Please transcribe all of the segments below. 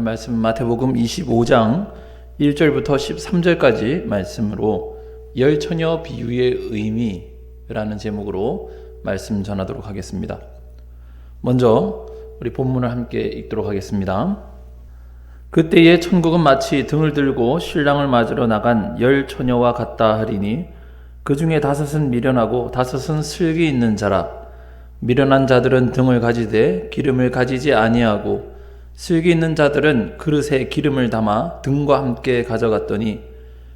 말씀 마태복음 25장 1절부터 13절까지 말씀으로 열 처녀 비유의 의미라는 제목으로 말씀 전하도록 하겠습니다. 먼저 우리 본문을 함께 읽도록 하겠습니다. 그때에 천국은 마치 등을 들고 신랑을 맞으러 나간 열 처녀와 같다 하리니 그 중에 다섯은 미련하고 다섯은 슬기 있는 자라. 미련한 자들은 등을 가지되 기름을 가지지 아니하고 슬기 있는 자들은 그릇에 기름을 담아 등과 함께 가져갔더니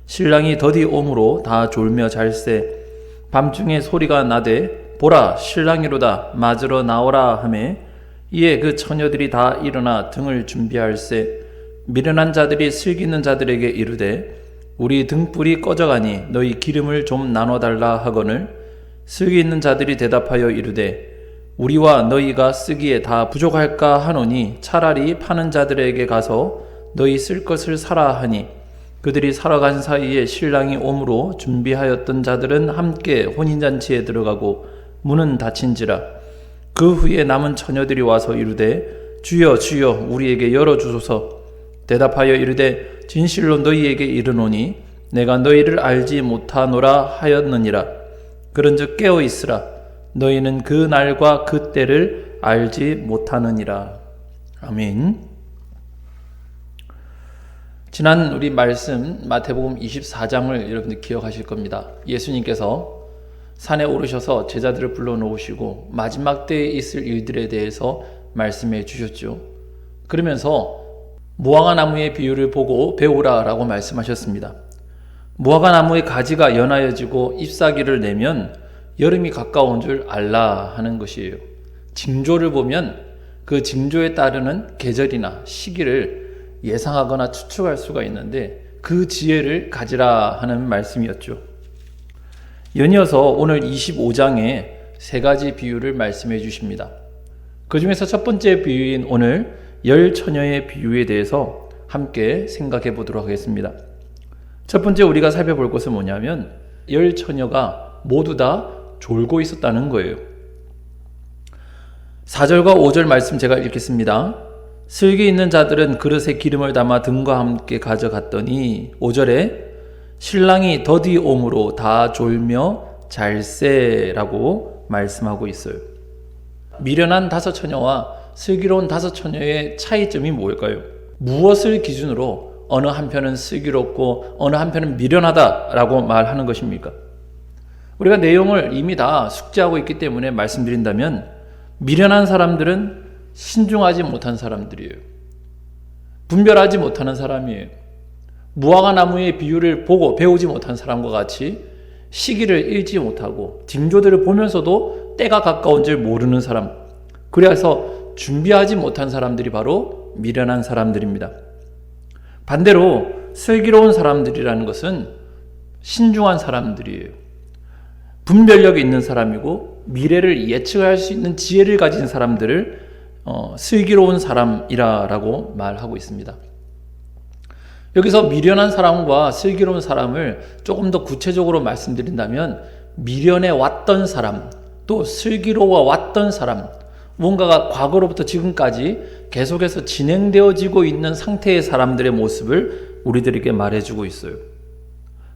신랑이 더디 오므로 다 졸며 잘세. 밤중에 소리가 나되 보라 신랑이로다 맞으러 나오라 하매 이에 그 처녀들이 다 일어나 등을 준비할세. 미련한 자들이 슬기 있는 자들에게 이르되 우리 등불이 꺼져가니 너희 기름을 좀 나눠달라 하거늘 슬기 있는 자들이 대답하여 이르되 우리와 너희가 쓰기에 다 부족할까 하노니 차라리 파는 자들에게 가서 너희 쓸 것을 사라 하니 그들이 사러 간 사이에 신랑이 오므로 준비하였던 자들은 함께 혼인잔치에 들어가고 문은 닫힌지라. 그 후에 남은 처녀들이 와서 이르되 주여 주여 우리에게 열어주소서. 대답하여 이르되 진실로 너희에게 이르노니 내가 너희를 알지 못하노라 하였느니라. 그런즉 깨어 있으라. 너희는 그 날과 그 때를 알지 못하느니라. 아멘. 지난 우리 말씀 마태복음 24장을 여러분들 기억하실 겁니다. 예수님께서 산에 오르셔서 제자들을 불러놓으시고 마지막 때에 있을 일들에 대해서 말씀해 주셨죠. 그러면서 무화과 나무의 비유를 보고 배우라 라고 말씀하셨습니다. 무화과 나무의 가지가 연하여지고 잎사귀를 내면 여름이 가까운 줄 알라 하는 것이에요. 징조를 보면 그 징조에 따르는 계절이나 시기를 예상하거나 추측할 수가 있는데 그 지혜를 가지라 하는 말씀이었죠. 연이어서 오늘 25장에 세 가지 비유를 말씀해 주십니다. 그 중에서 첫 번째 비유인 오늘 열 처녀의 비유에 대해서 함께 생각해 보도록 하겠습니다. 첫 번째 우리가 살펴볼 것은 뭐냐면 열 처녀가 모두 다 졸고 있었다는 거예요. 4절과 5절 말씀 제가 읽겠습니다. 슬기 있는 자들은 그릇에 기름을 담아 등과 함께 가져갔더니 5절에 신랑이 더디 오므로 다 졸며 잘세라고 말씀하고 있어요. 미련한 다섯 처녀와 슬기로운 다섯 처녀의 차이점이 뭘까요? 무엇을 기준으로 어느 한편은 슬기롭고 어느 한편은 미련하다라고 말하는 것입니까? 우리가 내용을 이미 다 숙지하고 있기 때문에 말씀드린다면 미련한 사람들은 신중하지 못한 사람들이에요. 분별하지 못하는 사람이에요. 무화과 나무의 비유를 보고 배우지 못한 사람과 같이 시기를 읽지 못하고 징조들을 보면서도 때가 가까운 줄 모르는 사람, 그래서 준비하지 못한 사람들이 바로 미련한 사람들입니다. 반대로 슬기로운 사람들이라는 것은 신중한 사람들이에요. 분별력이 있는 사람이고 미래를 예측할 수 있는 지혜를 가진 사람들을 슬기로운 사람이라고 말하고 있습니다. 여기서 미련한 사람과 슬기로운 사람을 조금 더 구체적으로 말씀드린다면 미련해 왔던 사람, 또 슬기로워 왔던 사람, 뭔가가 과거로부터 지금까지 계속해서 진행되어지고 있는 상태의 사람들의 모습을 우리들에게 말해주고 있어요.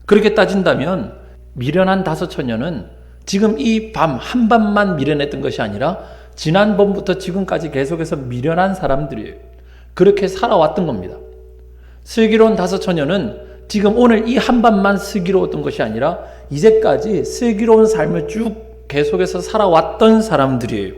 그렇게 따진다면 미련한 다섯 처녀는 지금 이 밤 한밤만 미련했던 것이 아니라 지난번부터 지금까지 계속해서 미련한 사람들이에요. 그렇게 살아왔던 겁니다. 슬기로운 다섯 처녀는 지금 오늘 이 한밤만 슬기로웠던 것이 아니라 이제까지 슬기로운 삶을 쭉 계속해서 살아왔던 사람들이에요.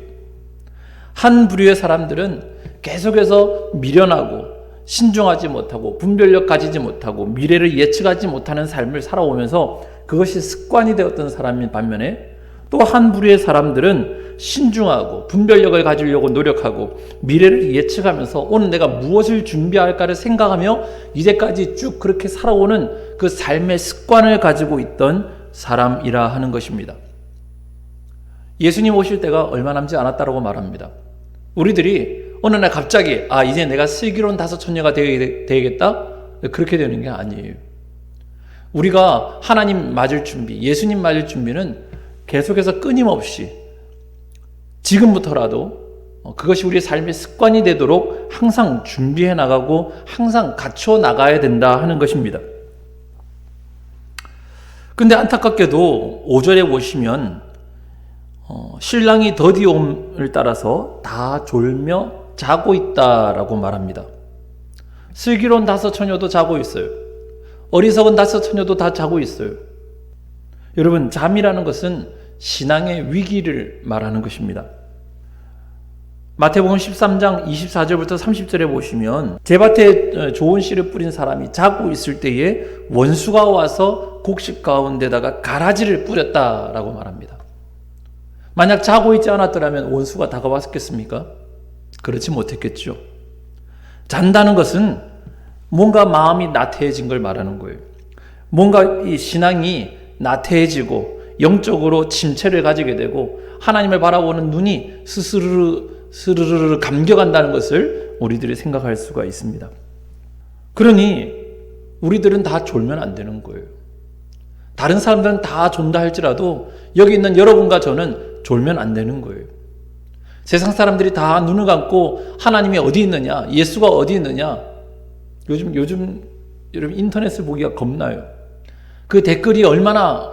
한 부류의 사람들은 계속해서 미련하고 신중하지 못하고 분별력 가지지 못하고 미래를 예측하지 못하는 삶을 살아오면서 그것이 습관이 되었던 사람인 반면에 또 한 부류의 사람들은 신중하고 분별력을 가지려고 노력하고 미래를 예측하면서 오늘 내가 무엇을 준비할까를 생각하며 이제까지 쭉 그렇게 살아오는 그 삶의 습관을 가지고 있던 사람이라 하는 것입니다. 예수님 오실 때가 얼마 남지 않았다고 말합니다. 우리들이 어느 날 갑자기 이제 내가 슬기로운 다섯 처녀가 되겠다? 그렇게 되는 게 아니에요. 우리가 하나님 맞을 준비, 예수님 맞을 준비는 계속해서 끊임없이 지금부터라도 그것이 우리의 삶의 습관이 되도록 항상 준비해 나가고 항상 갖춰 나가야 된다 하는 것입니다. 근데 안타깝게도 5절에 보시면 신랑이 더디옴을 따라서 다 졸며 자고 있다라고 말합니다. 슬기로운 5 처녀도 자고 있어요. 어리석은 5 처녀도 다 자고 있어요. 여러분, 잠이라는 것은 신앙의 위기를 말하는 것입니다. 마태복음 13장 24절부터 30절에 보시면 제밭에 좋은 씨를 뿌린 사람이 자고 있을 때에 원수가 와서 곡식 가운데다가 가라지를 뿌렸다라고 말합니다. 만약 자고 있지 않았더라면 원수가 다가왔겠습니까? 그렇지 못했겠죠. 잔다는 것은 뭔가 마음이 나태해진 걸 말하는 거예요. 뭔가 이 신앙이 나태해지고 영적으로 침체를 가지게 되고 하나님을 바라보는 눈이 스르르 감겨간다는 것을 우리들이 생각할 수가 있습니다. 그러니 우리들은 다 졸면 안 되는 거예요. 다른 사람들은 다 존다 할지라도 여기 있는 여러분과 저는 졸면 안 되는 거예요. 세상 사람들이 다 눈을 감고 하나님이 어디 있느냐, 예수가 어디 있느냐, 요즘 여러분 인터넷을 보기가 겁나요. 그 댓글이 얼마나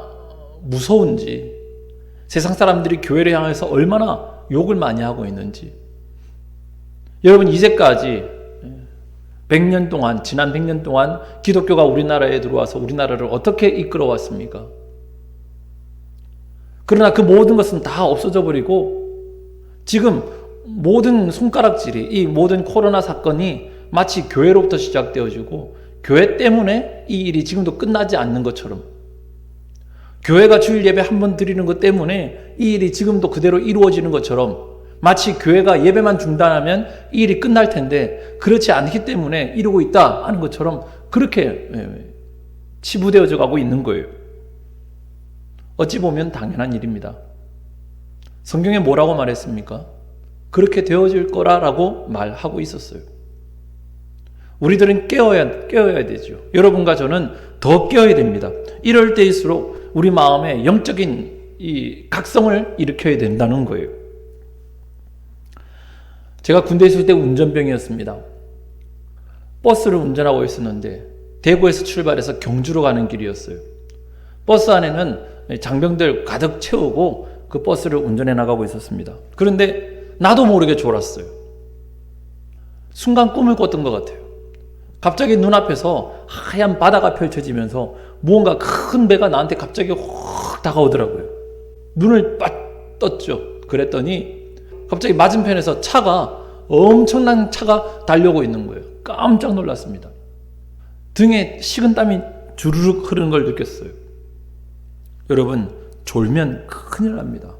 무서운지, 세상 사람들이 교회를 향해서 얼마나 욕을 많이 하고 있는지. 여러분, 이제까지 100년 동안, 지난 100년 동안 기독교가 우리나라에 들어와서 우리나라를 어떻게 이끌어왔습니까? 그러나 그 모든 것은 다 없어져 버리고 지금 모든 손가락질이, 이 모든 코로나 사건이 마치 교회로부터 시작되어지고 교회 때문에 이 일이 지금도 끝나지 않는 것처럼, 교회가 주일 예배 한 번 드리는 것 때문에 이 일이 지금도 그대로 이루어지는 것처럼, 마치 교회가 예배만 중단하면 이 일이 끝날 텐데 그렇지 않기 때문에 이루고 있다 하는 것처럼 그렇게 치부되어져 가고 있는 거예요. 어찌 보면 당연한 일입니다. 성경에 뭐라고 말했습니까? 그렇게 되어질 거라고 말하고 있었어요. 우리들은 깨어야 되죠. 여러분과 저는 더 깨어야 됩니다. 이럴 때일수록 우리 마음에 영적인 이 각성을 일으켜야 된다는 거예요. 제가 군대에 있을 때 운전병이었습니다. 버스를 운전하고 있었는데 대구에서 출발해서 경주로 가는 길이었어요. 버스 안에는 장병들 가득 채우고 그 버스를 운전해 나가고 있었습니다. 그런데 나도 모르게 졸았어요. 순간 꿈을 꿨던 것 같아요. 갑자기 눈앞에서 하얀 바다가 펼쳐지면서 무언가 큰 배가 나한테 갑자기 확 다가오더라고요. 눈을 빡 떴죠. 그랬더니 갑자기 맞은편에서 엄청난 차가 달려오고 있는 거예요. 깜짝 놀랐습니다. 등에 식은땀이 주르륵 흐르는 걸 느꼈어요. 여러분, 졸면 큰일 납니다.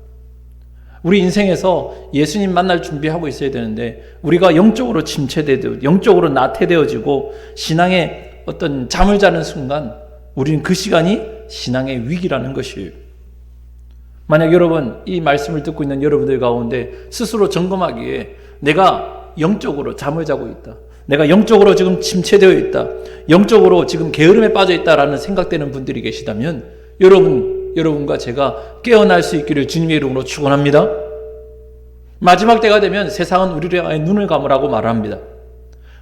우리 인생에서 예수님 만날 준비하고 있어야 되는데 우리가 영적으로 침체되고 영적으로 나태되어지고 신앙의 어떤 잠을 자는 순간 우리는 그 시간이 신앙의 위기라는 것이에요. 만약 여러분, 이 말씀을 듣고 있는 여러분들 가운데 스스로 점검하기에 내가 영적으로 잠을 자고 있다, 내가 영적으로 지금 침체되어 있다, 영적으로 지금 게으름에 빠져 있다라는 생각되는 분들이 계시다면 여러분과 제가 깨어날 수 있기를 주님의 이름으로 축원합니다. 마지막 때가 되면 세상은 우리를 향하여 눈을 감으라고 말합니다.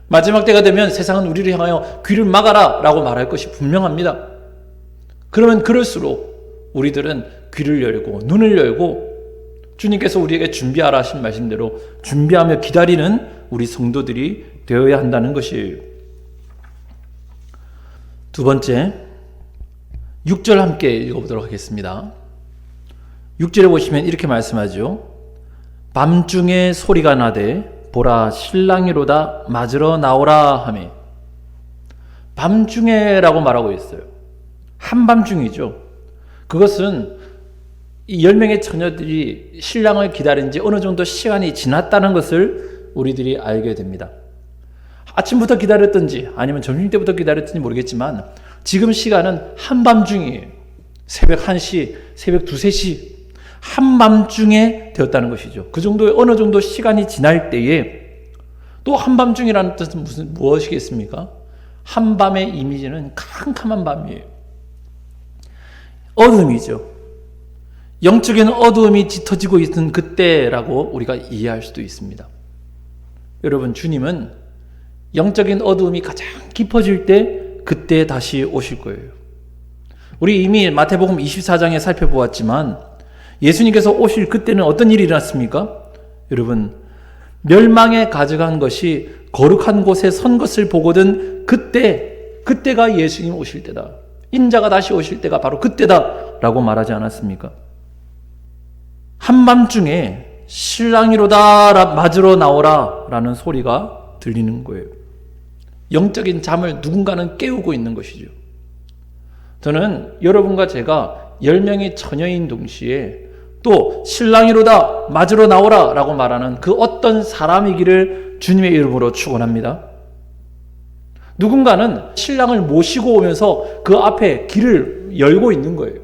마지막 때가 되면 세상은 우리를 향하여 귀를 막아라 라고 말할 것이 분명합니다. 그러면 그럴수록 우리들은 귀를 열고 눈을 열고 주님께서 우리에게 준비하라 하신 말씀대로 준비하며 기다리는 우리 성도들이 되어야 한다는 것이에요. 두 번째, 6절 함께 읽어보도록 하겠습니다. 6절에 보시면 이렇게 말씀하죠. 밤중에 소리가 나되 보라 신랑이로다 맞으러 나오라 하매. 밤중에라고 말하고 있어요. 한밤중이죠. 그것은 이 10명의 처녀들이 신랑을 기다린 지 어느 정도 시간이 지났다는 것을 우리들이 알게 됩니다. 아침부터 기다렸든지 아니면 점심때부터 기다렸든지 모르겠지만 지금 시간은 한밤중이에요. 새벽 1시, 새벽 2, 3시 한밤중에 되었다는 것이죠. 그 정도의 어느 정도 시간이 지날 때에 또 한밤중이라는 뜻은 무엇이겠습니까? 한밤의 이미지는 캄캄한 밤이에요. 어둠이죠. 영적인 어두움이 짙어지고 있는 그때라고 우리가 이해할 수도 있습니다. 여러분, 주님은 영적인 어두움이 가장 깊어질 때 그때 다시 오실 거예요. 우리 이미 마태복음 24장에 살펴보았지만 예수님께서 오실 그때는 어떤 일이 일어났습니까? 여러분, 멸망에 가져간 것이 거룩한 곳에 선 것을 보거든 그때가 예수님 오실 때다. 인자가 다시 오실 때가 바로 그때다 라고 말하지 않았습니까? 한밤중에 실랑이로다 맞으러 나오라 라는 소리가 들리는 거예요. 영적인 잠을 누군가는 깨우고 있는 것이죠. 저는 여러분과 제가 10명의 처녀인 동시에 또 신랑이로다 맞으러 나오라 라고 말하는 그 어떤 사람이기를 주님의 이름으로 축원합니다. 누군가는 신랑을 모시고 오면서 그 앞에 길을 열고 있는 거예요.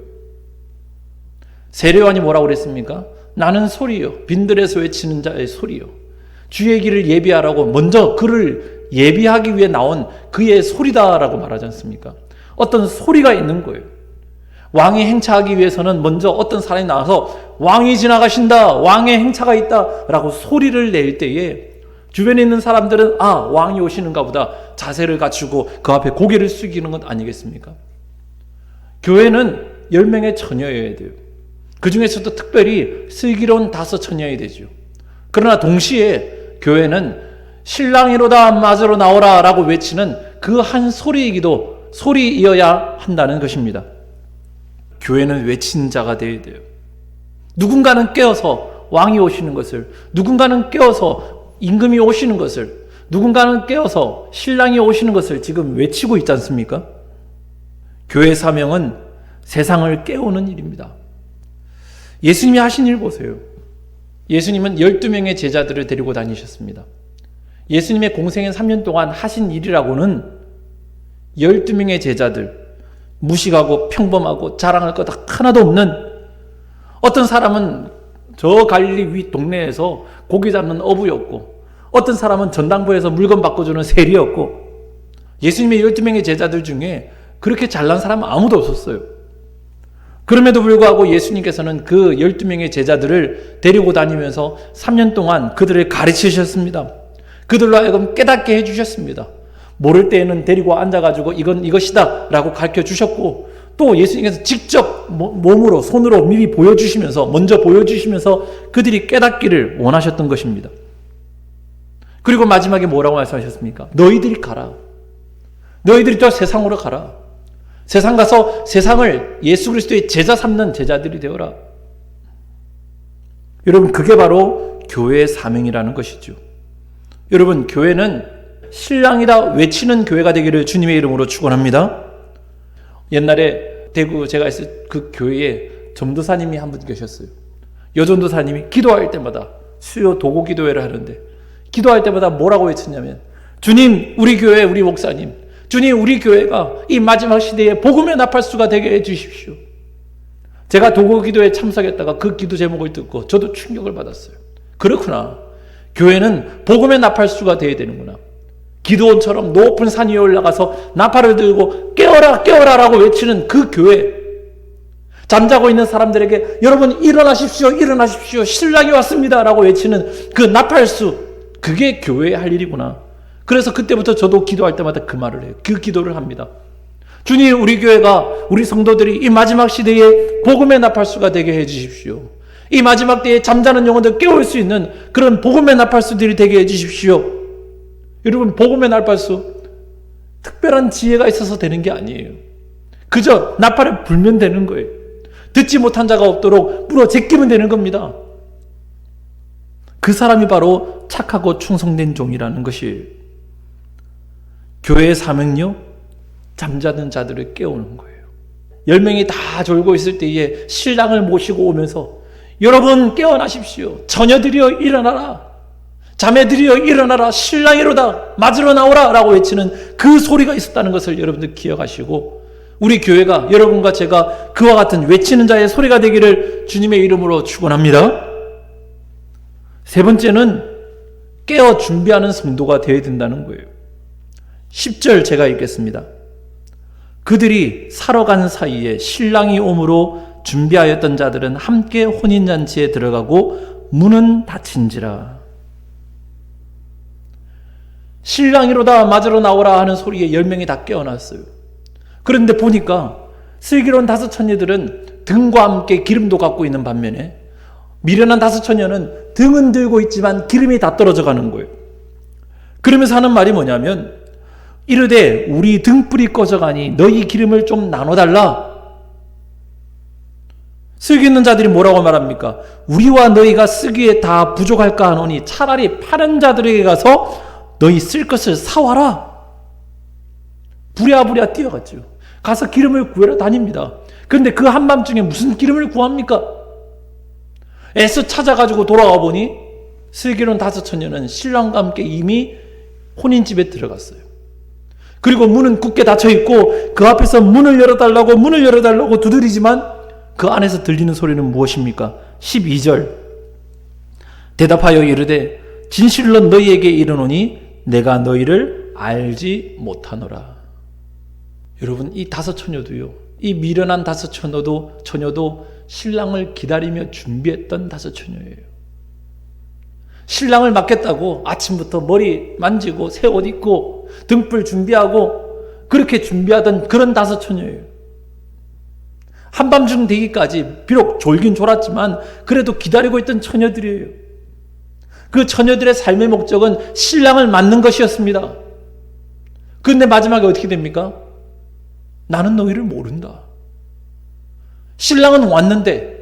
세례요한이 뭐라고 그랬습니까? 나는 소리요, 빈들에서 외치는 자의 소리요, 주의 길을 예비하라고 먼저 그를 예비하기 위해 나온 그의 소리다라고 말하지 않습니까? 어떤 소리가 있는 거예요. 왕이 행차하기 위해서는 먼저 어떤 사람이 나와서 왕이 지나가신다, 왕의 행차가 있다 라고 소리를 낼 때에 주변에 있는 사람들은 왕이 오시는가 보다 자세를 갖추고 그 앞에 고개를 숙이는 것 아니겠습니까? 교회는 10명의 처녀여야 돼요. 그 중에서도 특별히 슬기로운 5 처녀여야 되죠. 그러나 동시에 교회는 신랑이로다 맞으러 나오라 라고 외치는 그 한 소리이어야 한다는 것입니다. 교회는 외치는 자가 되어야 돼요. 누군가는 깨어서 왕이 오시는 것을, 누군가는 깨어서 임금이 오시는 것을, 누군가는 깨어서 신랑이 오시는 것을 지금 외치고 있지 않습니까? 교회의 사명은 세상을 깨우는 일입니다. 예수님이 하신 일 보세요. 예수님은 12명의 제자들을 데리고 다니셨습니다. 예수님의 공생애 3년 동안 하신 일이라고는 12명의 제자들, 무식하고 평범하고 자랑할 것 하나도 없는, 어떤 사람은 저 갈릴리 위 동네에서 고기 잡는 어부였고, 어떤 사람은 전당포에서 물건 바꿔주는 세리였고, 예수님의 12명의 제자들 중에 그렇게 잘난 사람은 아무도 없었어요. 그럼에도 불구하고 예수님께서는 그 12명의 제자들을 데리고 다니면서 3년 동안 그들을 가르치셨습니다. 그들로 하여금 깨닫게 해주셨습니다. 모를 때에는 데리고 앉아가지고 이건 이것이다 라고 가르쳐 주셨고, 또 예수님께서 직접 몸으로 손으로 미리 먼저 보여주시면서 그들이 깨닫기를 원하셨던 것입니다. 그리고 마지막에 뭐라고 말씀하셨습니까? 너희들이 가라. 너희들이 또 세상으로 가라. 세상 가서 세상을 예수 그리스도의 제자 삼는 제자들이 되어라. 여러분, 그게 바로 교회의 사명이라는 것이죠. 여러분, 교회는 신랑이다 외치는 교회가 되기를 주님의 이름으로 축원합니다. 옛날에 대구 제가 있을 그 교회에 전도사님이 한 분 계셨어요. 여전도사님이 기도할 때마다 수요 도고 기도회를 하는데 기도할 때마다 뭐라고 외쳤냐면, 주님, 우리 교회, 우리 목사님, 주님, 우리 교회가 이 마지막 시대에 복음의 나팔수가 되게 해주십시오. 제가 도고 기도에 참석했다가 그 기도 제목을 듣고 저도 충격을 받았어요. 그렇구나. 교회는 복음의 나팔수가 되어야 되는구나. 기도원처럼 높은 산 위에 올라가서 나팔을 들고 깨어라 깨어라 라고 외치는 그 교회, 잠자고 있는 사람들에게 여러분 일어나십시오 일어나십시오 신랑이 왔습니다 라고 외치는 그 나팔수, 그게 교회의 할 일이구나. 그래서 그때부터 저도 기도할 때마다 그 말을 해요. 그 기도를 합니다. 주님, 우리 교회가, 우리 성도들이 이 마지막 시대에 복음의 나팔수가 되게 해주십시오. 이 마지막 때에 잠자는 영혼들 깨울 수 있는 그런 복음의 나팔수들이 되게 해주십시오. 여러분, 복음의 나팔수 특별한 지혜가 있어서 되는 게 아니에요. 그저 나팔을 불면 되는 거예요. 듣지 못한 자가 없도록 불어 제끼면 되는 겁니다. 그 사람이 바로 착하고 충성된 종이라는 것이에요. 교회의 사명요, 잠자는 자들을 깨우는 거예요. 10명이 다 졸고 있을 때에 신랑을 모시고 오면서 여러분 깨어나십시오. 처녀들이여 일어나라. 자매들이여 일어나라. 신랑이로다 맞으러 나오라 라고 외치는 그 소리가 있었다는 것을 여러분들 기억하시고, 우리 교회가, 여러분과 제가 그와 같은 외치는 자의 소리가 되기를 주님의 이름으로 축원합니다. 세 번째는 깨어 준비하는 성도가 되어야 된다는 거예요. 10절 제가 읽겠습니다. 그들이 사러 간 사이에 신랑이 오므로 준비하였던 자들은 함께 혼인잔치에 들어가고 문은 닫힌지라. 신랑이로다 맞으러 나오라 하는 소리에 10명이 다 깨어났어요. 그런데 보니까 슬기로운 5 처녀들은 등과 함께 기름도 갖고 있는 반면에 미련한 5 처녀는 등은 들고 있지만 기름이 다 떨어져 가는 거예요. 그러면서 하는 말이 뭐냐면 이르되 우리 등불이 꺼져가니 너희 기름을 좀 나눠달라. 슬기 있는 자들이 뭐라고 말합니까? 우리와 너희가 쓰기에 다 부족할까 하노니 차라리 파는 자들에게 가서 너희 쓸 것을 사와라. 부랴부랴 뛰어갔죠. 가서 기름을 구하러 다닙니다. 그런데 그 한밤중에 무슨 기름을 구합니까? 애써 찾아가지고 돌아와 보니 슬기로운 5 처녀는 신랑과 함께 이미 혼인집에 들어갔어요. 그리고 문은 굳게 닫혀있고 그 앞에서 문을 열어달라고 두드리지만 그 안에서 들리는 소리는 무엇입니까? 12절 대답하여 이르되 진실로 너희에게 이르노니 내가 너희를 알지 못하노라. 여러분, 이 5 처녀도요, 이 미련한 5 처녀도 신랑을 기다리며 준비했던 5 처녀예요. 신랑을 맞겠다고 아침부터 머리 만지고 새 옷 입고 등불 준비하고 그렇게 준비하던 그런 5 처녀예요. 한밤중 되기까지 비록 졸긴 졸았지만 그래도 기다리고 있던 처녀들이에요. 그 처녀들의 삶의 목적은 신랑을 맞는 것이었습니다. 그런데 마지막에 어떻게 됩니까? 나는 너희를 모른다. 신랑은 왔는데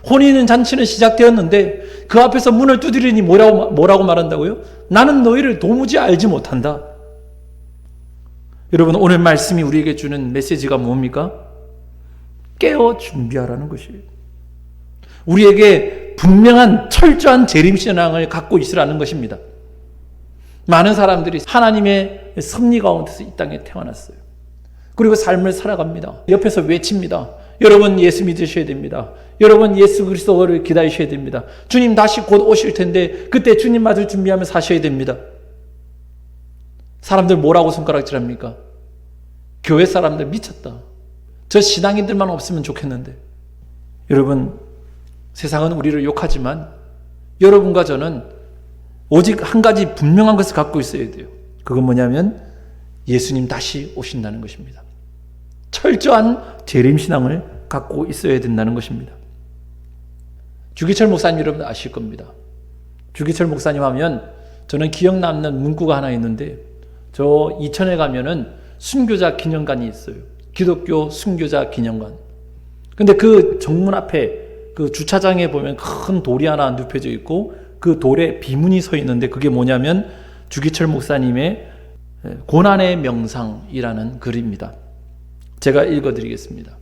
혼인 잔치는 시작되었는데 그 앞에서 문을 두드리니 뭐라고 말한다고요? 나는 너희를 도무지 알지 못한다. 여러분, 오늘 말씀이 우리에게 주는 메시지가 뭡니까? 깨어 준비하라는 것이에요. 우리에게 분명한 철저한 재림신앙을 갖고 있으라는 것입니다. 많은 사람들이 하나님의 섭리 가운데서 이 땅에 태어났어요. 그리고 삶을 살아갑니다. 옆에서 외칩니다. 여러분 예수 믿으셔야 됩니다. 여러분 예수 그리스도를 기다리셔야 됩니다. 주님 다시 곧 오실 텐데 그때 주님 맞을 준비하며 사셔야 됩니다. 사람들 뭐라고 손가락질합니까? 교회 사람들 미쳤다. 저 신앙인들만 없으면 좋겠는데. 여러분, 세상은 우리를 욕하지만 여러분과 저는 오직 한 가지 분명한 것을 갖고 있어야 돼요. 그건 뭐냐면 예수님 다시 오신다는 것입니다. 철저한 재림신앙을 갖고 있어야 된다는 것입니다. 주기철 목사님 여러분 아실 겁니다. 주기철 목사님 하면 저는 기억 남는 문구가 하나 있는데, 저 이천에 가면은 순교자 기념관이 있어요. 기독교 순교자 기념관. 근데 그 정문 앞에 그 주차장에 보면 큰 돌이 하나 눕혀져 있고 그 돌에 비문이 서 있는데 그게 뭐냐면 주기철 목사님의 고난의 명상이라는 글입니다. 제가 읽어드리겠습니다.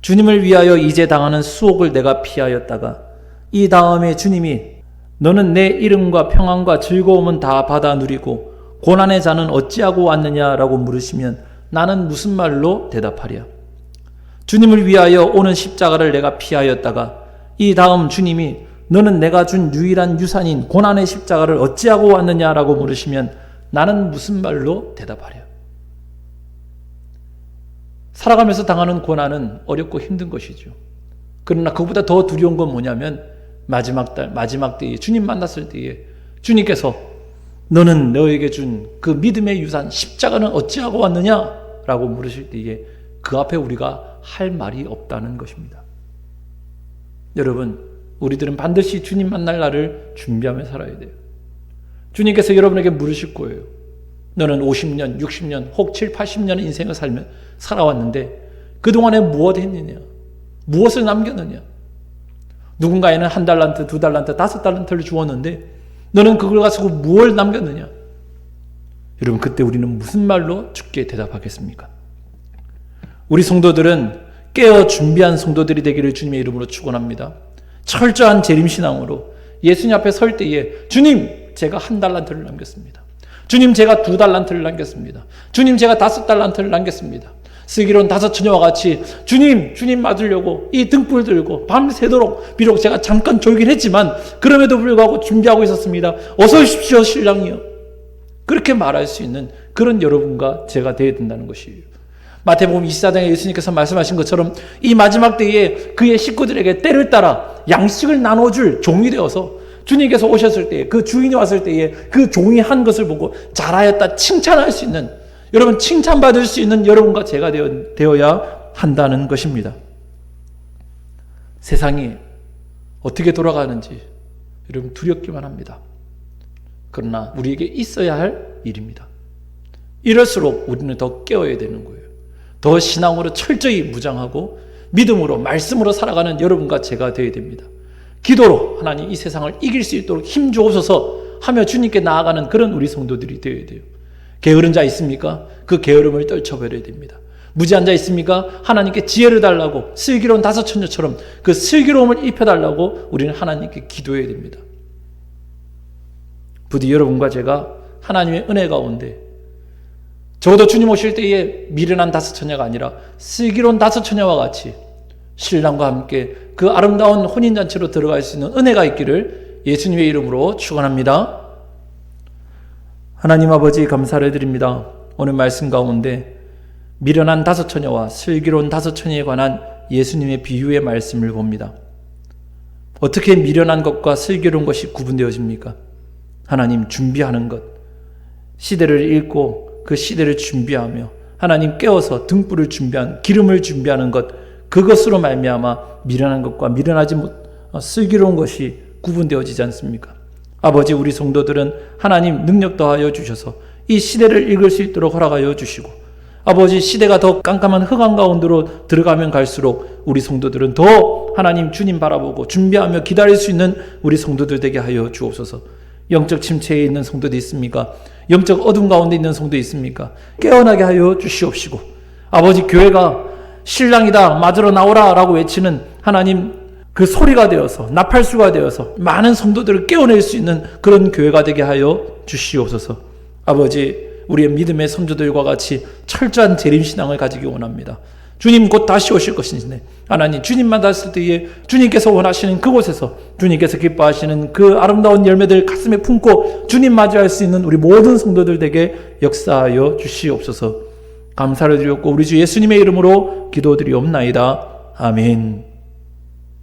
주님을 위하여 이제 당하는 수옥을 내가 피하였다가 이 다음에 주님이 너는 내 이름과 평안과 즐거움은 다 받아 누리고 고난의 자는 어찌하고 왔느냐라고 물으시면 나는 무슨 말로 대답하랴. 주님을 위하여 오는 십자가를 내가 피하였다가 이 다음 주님이 너는 내가 준 유일한 유산인 고난의 십자가를 어찌하고 왔느냐라고 물으시면 나는 무슨 말로 대답하랴. 살아가면서 당하는 고난은 어렵고 힘든 것이죠. 그러나 그보다 더 두려운 건 뭐냐면 마지막 때에 주님 만났을 때에 주님께서 너는 너에게 준 그 믿음의 유산 십자가는 어찌하고 왔느냐라고 물으실 때에 그 앞에 우리가 할 말이 없다는 것입니다. 여러분, 우리들은 반드시 주님 만날 날을 준비하며 살아야 돼요. 주님께서 여러분에게 물으실 거예요. 너는 50년, 60년, 혹 7, 80년의 인생을 살아왔는데 그동안에 무엇 했느냐? 무엇을 남겼느냐? 누군가에는 1달란트, 2달란트, 5달란트를 주었는데 너는 그걸 가지고 무엇을 남겼느냐? 여러분, 그때 우리는 무슨 말로 주께 대답하겠습니까? 우리 성도들은 깨어 준비한 성도들이 되기를 주님의 이름으로 축원합니다. 철저한 재림신앙으로 예수님 앞에 설 때에 주님, 제가 1달란트를 남겼습니다. 주님, 제가 2달란트를 남겼습니다. 주님, 제가 5달란트를 남겼습니다. 슬기로운 5 처녀와 같이 주님 맞으려고 이 등불 들고 밤새도록 비록 제가 잠깐 졸긴 했지만 그럼에도 불구하고 준비하고 있었습니다. 어서 오십시오 신랑이요. 그렇게 말할 수 있는 그런 여러분과 제가 되어야 된다는 것이에요. 마태복음 24장에 예수님께서 말씀하신 것처럼 이 마지막 때에 그의 식구들에게 때를 따라 양식을 나눠줄 종이 되어서 주님께서 오셨을 때, 그 주인이 왔을 때에 그 종이 한 것을 보고 잘하였다 칭찬할 수 있는, 여러분 칭찬받을 수 있는 여러분과 제가 되어야 한다는 것입니다. 세상이 어떻게 돌아가는지 여러분 두렵기만 합니다. 그러나 우리에게 있어야 할 일입니다. 이럴수록 우리는 더 깨어야 되는 거예요. 더 신앙으로 철저히 무장하고 믿음으로 말씀으로 살아가는 여러분과 제가 되어야 됩니다. 기도로 하나님 이 세상을 이길 수 있도록 힘 주옵소서 하며 주님께 나아가는 그런 우리 성도들이 되어야 돼요. 게으른 자 있습니까? 그 게으름을 떨쳐버려야 됩니다. 무지한 자 있습니까? 하나님께 지혜를 달라고 슬기로운 다섯 처녀처럼 그 슬기로움을 입혀달라고 우리는 하나님께 기도해야 됩니다. 부디 여러분과 제가 하나님의 은혜 가운데 적어도 주님 오실 때에 미련한 다섯 처녀가 아니라 슬기로운 다섯 처녀와 같이 신랑과 함께 그 아름다운 혼인잔치로 들어갈 수 있는 은혜가 있기를 예수님의 이름으로 축원합니다. 하나님 아버지 감사를 드립니다. 오늘 말씀 가운데 미련한 다섯 처녀와 슬기로운 다섯 처녀에 관한 예수님의 비유의 말씀을 봅니다. 어떻게 미련한 것과 슬기로운 것이 구분되어집니까? 하나님 준비하는 것, 시대를 읽고 그 시대를 준비하며 하나님 깨워서 등불을 준비한 기름을 준비하는 것, 그것으로 말미암아 미련한 것과 미련하지 못 슬기로운 것이 구분되어지지 않습니까? 아버지, 우리 성도들은 하나님 능력 더하여 주셔서 이 시대를 읽을 수 있도록 허락하여 주시고, 아버지 시대가 더 깜깜한 흑암 가운데로 들어가면 갈수록 우리 성도들은 더 하나님 주님 바라보고 준비하며 기다릴 수 있는 우리 성도들 되게 하여 주옵소서. 영적 침체에 있는 성도도 있습니까? 영적 어둠 가운데 있는 성도 있습니까? 깨어나게 하여 주시옵시고, 아버지 교회가 신랑이다 맞으러 나오라 라고 외치는 하나님 그 소리가 되어서 나팔수가 되어서 많은 성도들을 깨어낼 수 있는 그런 교회가 되게 하여 주시옵소서. 아버지, 우리의 믿음의 선조들과 같이 철저한 재림신앙을 가지기 원합니다. 주님 곧 다시 오실 것인데 하나님 주님만 다스릴 때에 주님께서 원하시는 그곳에서 주님께서 기뻐하시는 그 아름다운 열매들 가슴에 품고 주님 맞이할 수 있는 우리 모든 성도들에게 역사하여 주시옵소서. 감사를 드렸고 우리 주 예수님의 이름으로 기도드리옵나이다. 아멘.